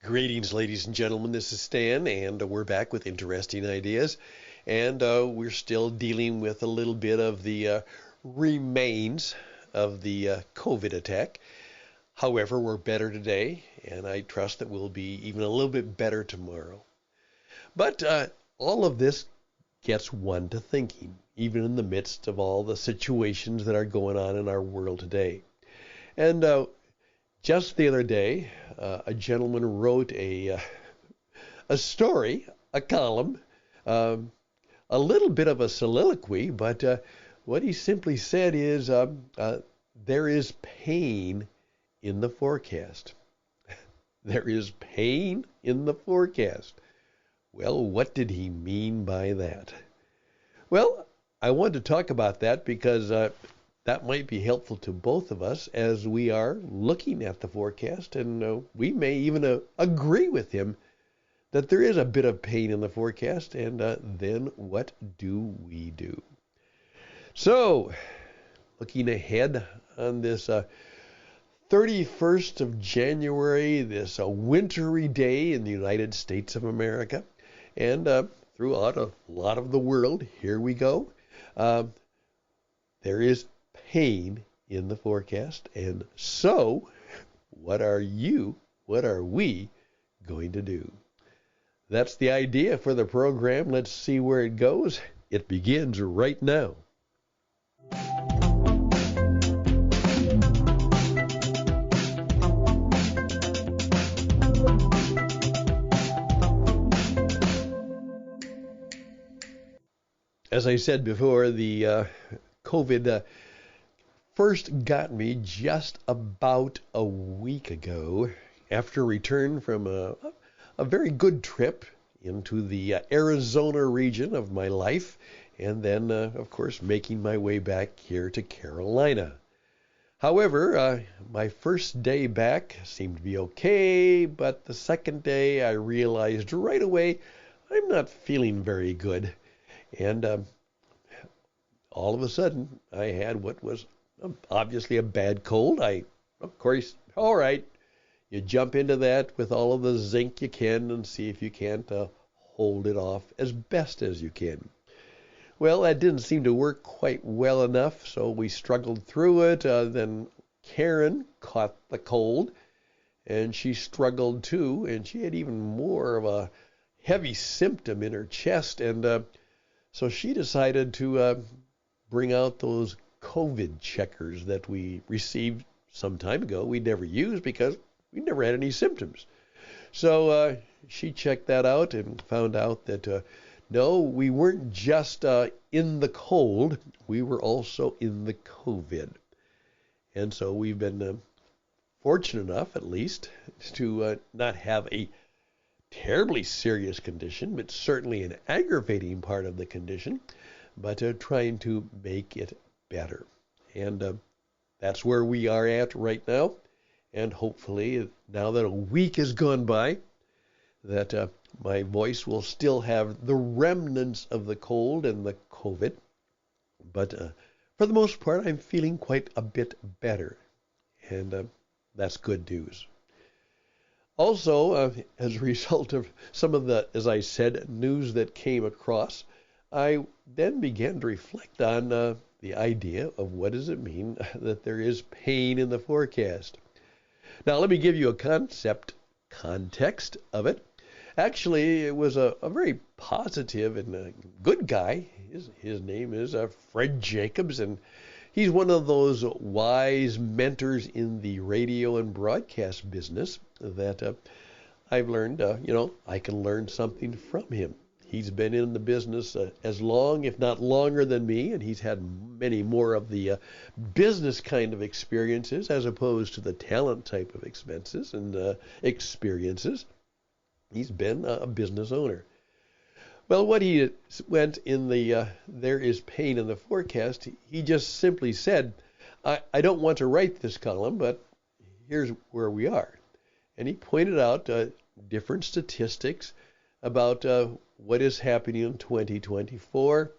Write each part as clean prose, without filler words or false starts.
Greetings, ladies and gentlemen. This is Stan, and we're back with interesting ideas. And we're still dealing with a little bit of the remains of the COVID attack. However, we're better today, and I trust that we'll be even a little bit better tomorrow. But all of this gets one to thinking, even in the midst of all the situations that are going on in our world today. And just the other day, a gentleman wrote a story, a column, a little bit of a soliloquy, but what he simply said is there is pain in the forecast. There is pain in the forecast. Well, what did he mean by that? Well, I wanted to talk about that because that might be helpful to both of us as we are looking at the forecast, and we may even agree with him that there is a bit of pain in the forecast, and then what do we do? So, looking ahead on this 31st of January, this wintry day in the United States of America, and throughout a lot of the world, here we go. There is pain in the forecast, and so what are we going to do? That's the idea for the program. Let's see where it goes. It begins right now. As I said before, the COVID first got me just about a week ago after return from a very good trip into the Arizona region of my life, and then, of course, making my way back here to Carolina. However, my first day back seemed to be okay, but the second day I realized right away I'm not feeling very good. And all of a sudden, I had what was obviously a bad cold. Of course, all right, you jump into that with all of the zinc you can and see if you can't hold it off as best as you can. Well, that didn't seem to work quite well enough, so we struggled through it. Then Karen caught the cold, and she struggled too, and she had even more of a heavy symptom in her chest, and so she decided to bring out those COVID checkers that we received some time ago. We never used because we never had any symptoms. So she checked that out and found out that no, we weren't just in the cold, we were also in the COVID. And so we've been fortunate enough, at least, to not have a terribly serious condition, but certainly an aggravating part of the condition, but trying to make it better. And that's where we are at right now. And hopefully, now that a week has gone by, that my voice will still have the remnants of the cold and the COVID. But for the most part, I'm feeling quite a bit better. And that's good news. Also, as a result of some of the, as I said, news that came across, I then began to reflect on the idea of what does it mean that there is pain in the forecast. Now, let me give you a context of it. Actually, it was a very positive and good guy. His name is Fred Jacobs, and he's one of those wise mentors in the radio and broadcast business that I've learned, I can learn something from him. He's been in the business as long, if not longer than me, and he's had many more of the business kind of experiences as opposed to the talent type of expenses and experiences. He's been a business owner. Well, what he went in the there is pain in the forecast, he just simply said, I don't want to write this column, but here's where we are. And he pointed out different statistics about what is happening in 2024,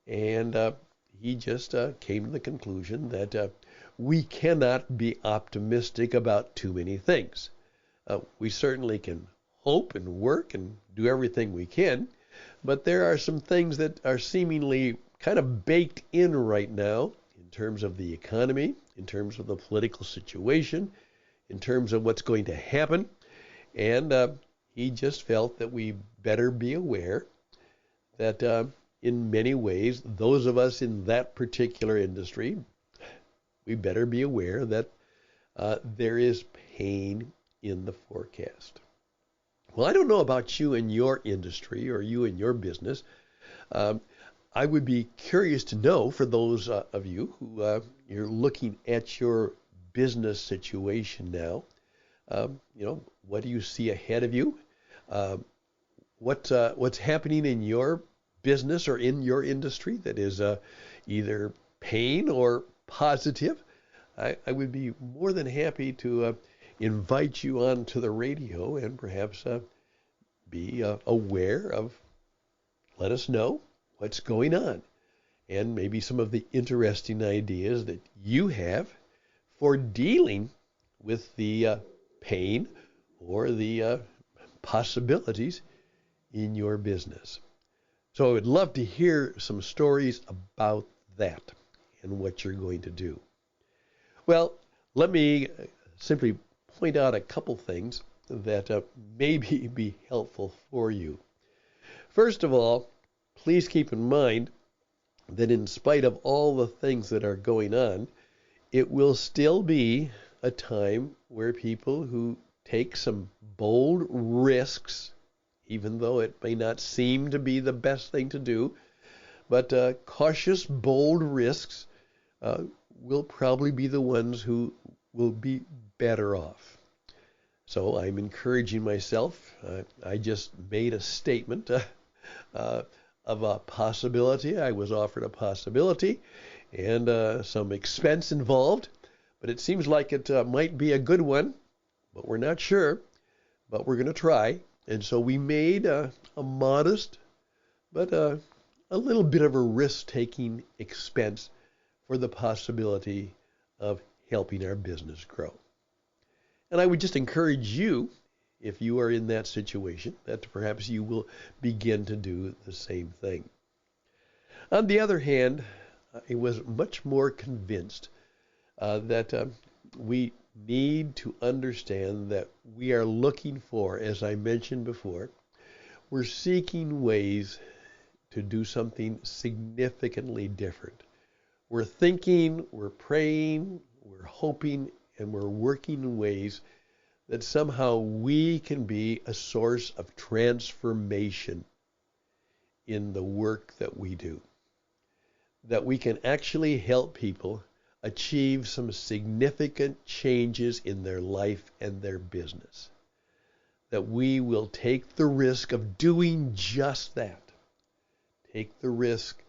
and he just came to the conclusion that we cannot be optimistic about too many things. We certainly can hope and work and do everything we can, but there are some things that are seemingly kind of baked in right now in terms of the economy, in terms of the political situation, in terms of what's going to happen. And he just felt that we better be aware that in many ways, those of us in that particular industry, we better be aware that there is pain in the forecast. Well, I don't know about you in your industry or you in your business. I would be curious to know, for those of you who you're looking at your business situation now, what do you see ahead of you? What's happening in your business or in your industry that is either pain or positive? I would be more than happy to invite you onto the radio and perhaps be aware of, let us know what's going on and maybe some of the interesting ideas that you have for dealing with the pain or the possibilities in your business. So I would love to hear some stories about that and what you're going to do. Well, let me simply point out a couple things that maybe be helpful for you. First of all, please keep in mind that in spite of all the things that are going on, it will still be a time where people who take some bold risks, even though it may not seem to be the best thing to do, but cautious, bold risks will probably be the ones who will be better off. So I'm encouraging myself. I just made a statement of a possibility. I was offered a possibility and some expense involved, but it seems like it might be a good one, but we're not sure, but we're going to try. And so we made a modest, but a little bit of a risk-taking expense for the possibility of helping our business grow. And I would just encourage you, if you are in that situation, that perhaps you will begin to do the same thing. On the other hand, I was much more convinced that we need to understand that we are looking for, as I mentioned before, we're seeking ways to do something significantly different. We're thinking, we're praying, we're hoping, and we're working in ways that somehow we can be a source of transformation in the work that we do. That we can actually help people achieve some significant changes in their life and their business. That we will take the risk of doing just that. Take the risk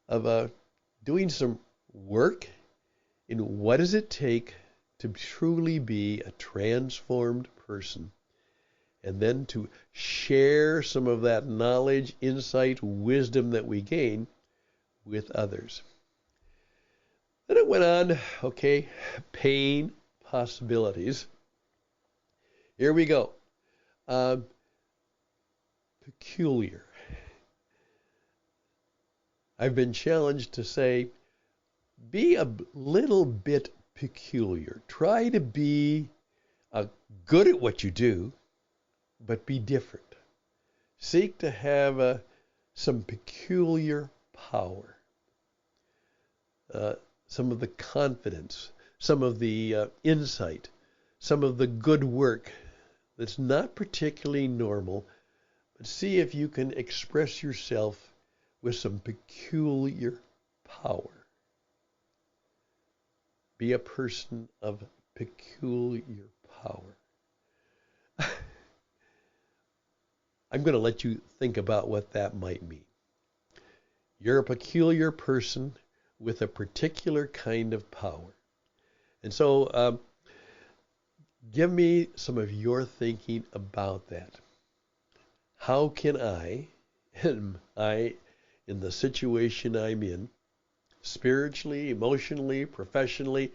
of doing some work in what does it take to truly be a transformed person, and then to share some of that knowledge, insight, wisdom that we gain with others. Then it went on, okay, pain, possibilities. Here we go. Peculiar. I've been challenged to say, be a little bit peculiar. Try to be good at what you do, but be different. Seek to have some peculiar power, some of the confidence, some of the insight, some of the good work that's not particularly normal, but see if you can express yourself with some peculiar power. Be a person of peculiar power. I'm going to let you think about what that might mean. You're a peculiar person with a particular kind of power. And so give me some of your thinking about that. How can I And in the situation I'm in, spiritually, emotionally, professionally,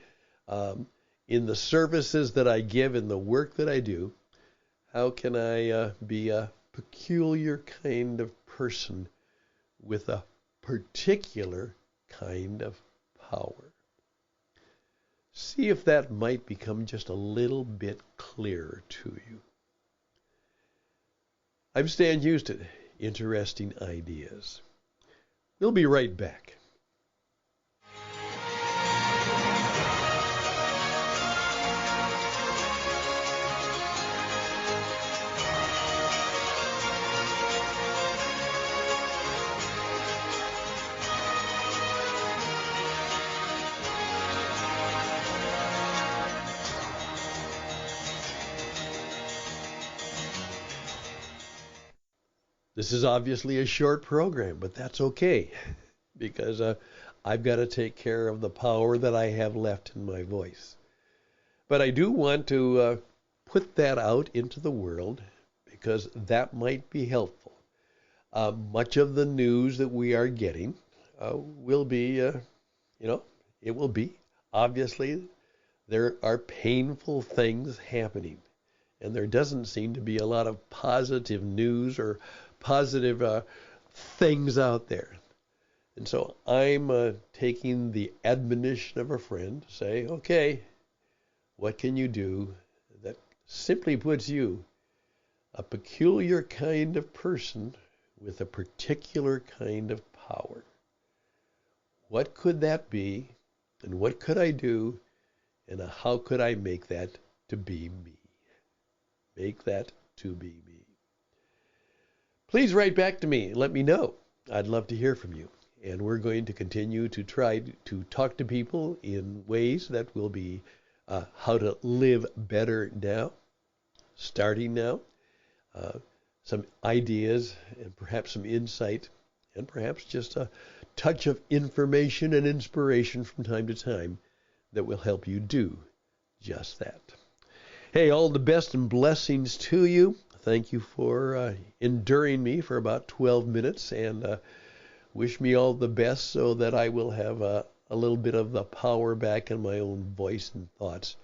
in the services that I give, in the work that I do, how can I be a peculiar kind of person with a particular kind of power? See if that might become just a little bit clearer to you. I'm Stan Houston, Interesting Ideas. We'll be right back. This is obviously a short program, but that's okay because I've got to take care of the power that I have left in my voice. But I do want to put that out into the world because that might be helpful. Much of the news that we are getting will be, it will be. Obviously, there are painful things happening. And there doesn't seem to be a lot of positive news or positive things out there. And so I'm taking the admonition of a friend to say, okay, what can you do that simply puts you, a peculiar kind of person with a particular kind of power? What could that be? And what could I do? And how could I make that to be me? Make that to be me. Please write back to me and let me know. I'd love to hear from you. And we're going to continue to try to talk to people in ways that will be how to live better now, starting now, some ideas and perhaps some insight, and perhaps just a touch of information and inspiration from time to time that will help you do just that. Hey, all the best and blessings to you. Thank you for enduring me for about 12 minutes, and wish me all the best so that I will have a little bit of the power back in my own voice and thoughts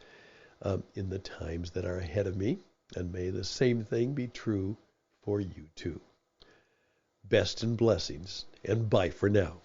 in the times that are ahead of me. And may the same thing be true for you too. Best and blessings, and bye for now.